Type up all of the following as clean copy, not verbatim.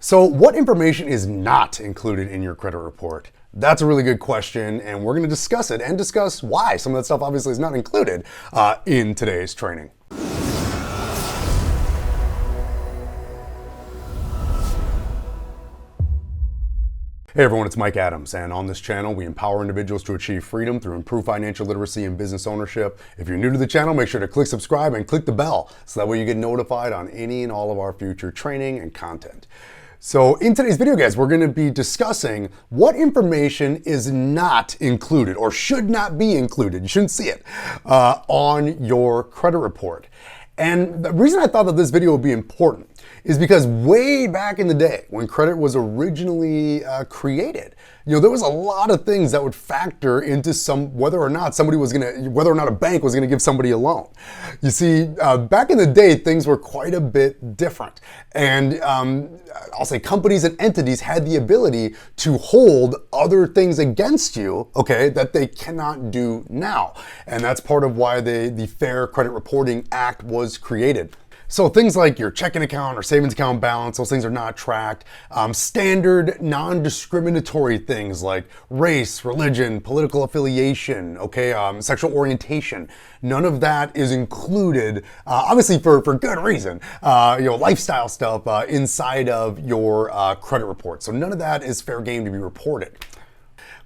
So what information is not included in your credit report? That's a really good question, and we're going to discuss it and discuss why some of that stuff obviously is not included in today's training. Hey everyone, it's Mike Adams, and on this channel we empower individuals to achieve freedom through improved financial literacy and business ownership. If you're new to the channel, make sure to click subscribe and click the bell so that way you get notified on any and all of our future training and content. So in today's video, guys, we're going to be discussing what information is not included or should not be included, you shouldn't see it, on your credit report. And the reason I thought that this video would be important is because way back in the day when credit was originally created, there was a lot of things that would factor into whether or not a bank was gonna give somebody a loan. You see, back in the day, things were quite a bit different. And I'll say companies and entities had the ability to hold other things against you, okay, that they cannot do now. And that's part of why the Fair Credit Reporting Act was created. So things like your checking account or savings account balance, those things are not tracked. Standard non-discriminatory things like race, religion, political affiliation, okay, sexual orientation, none of that is included, obviously for good reason, lifestyle stuff inside of your credit report. So none of that is fair game to be reported.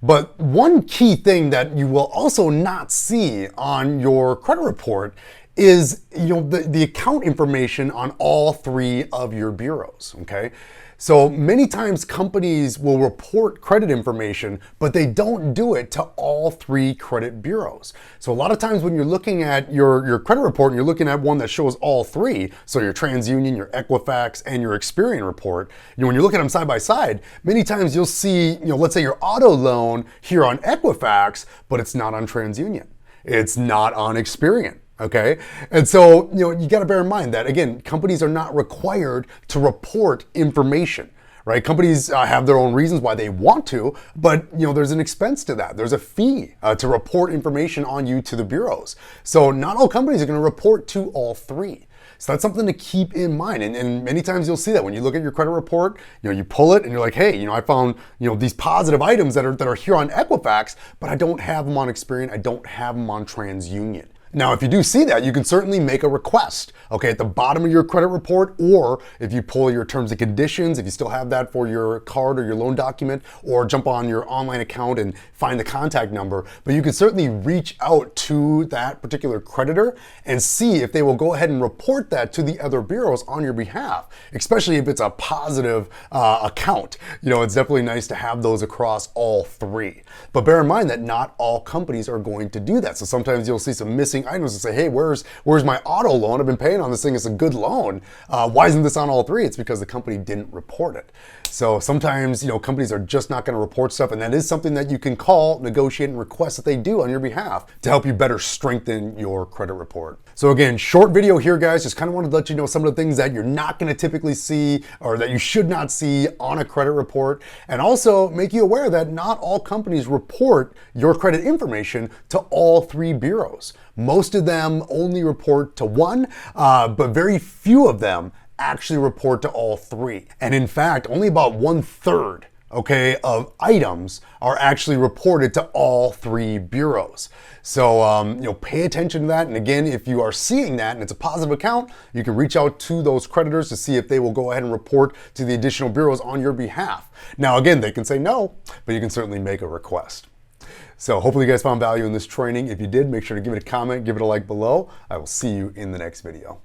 But one key thing that you will also not see on your credit report is the account information on all three of your bureaus, okay? So many times companies will report credit information, but they don't do it to all three credit bureaus. So a lot of times when you're looking at your credit report and you're looking at one that shows all three, so your TransUnion, your Equifax, and your Experian report, when you look at them side by side, many times you'll see, let's say your auto loan here on Equifax, but it's not on TransUnion. It's not on Experian. Okay. And so, you got to bear in mind that, again, companies are not required to report information, right? Companies have their own reasons why they want to, but, there's an expense to that. There's a fee to report information on you to the bureaus. So not all companies are going to report to all three. So that's something to keep in mind. And many times you'll see that when you look at your credit report, you pull it and you're like, hey, I found, these positive items that are here on Equifax, but I don't have them on Experian. I don't have them on TransUnion. Now, if you do see that, you can certainly make a request, okay, at the bottom of your credit report, or if you pull your terms and conditions, if you still have that for your card or your loan document, or jump on your online account and find the contact number. But you can certainly reach out to that particular creditor and see if they will go ahead and report that to the other bureaus on your behalf, especially if it's a positive account. It's definitely nice to have those across all three. But bear in mind that not all companies are going to do that. So sometimes you'll see some missing items and say, hey, where's my auto loan? I've been paying on this thing. It's a good loan. Why isn't this on all three? It's because the company didn't report it. So sometimes, companies are just not going to report stuff, and that is something that you can call, negotiate, and request that they do on your behalf to help you better strengthen your credit report. So again, short video here, guys. Just kind of wanted to let you know some of the things that you're not going to typically see or that you should not see on a credit report, and also make you aware that not all companies report your credit information to all three bureaus. Most of them only report to one, but very few of them actually report to all three. And in fact, only about 1/3, okay, of items are actually reported to all three bureaus. So, pay attention to that. And again, if you are seeing that and it's a positive account, you can reach out to those creditors to see if they will go ahead and report to the additional bureaus on your behalf. Now, again, they can say no, but you can certainly make a request. So hopefully you guys found value in this training. If you did, make sure to give it a comment, give it a like below. I will see you in the next video.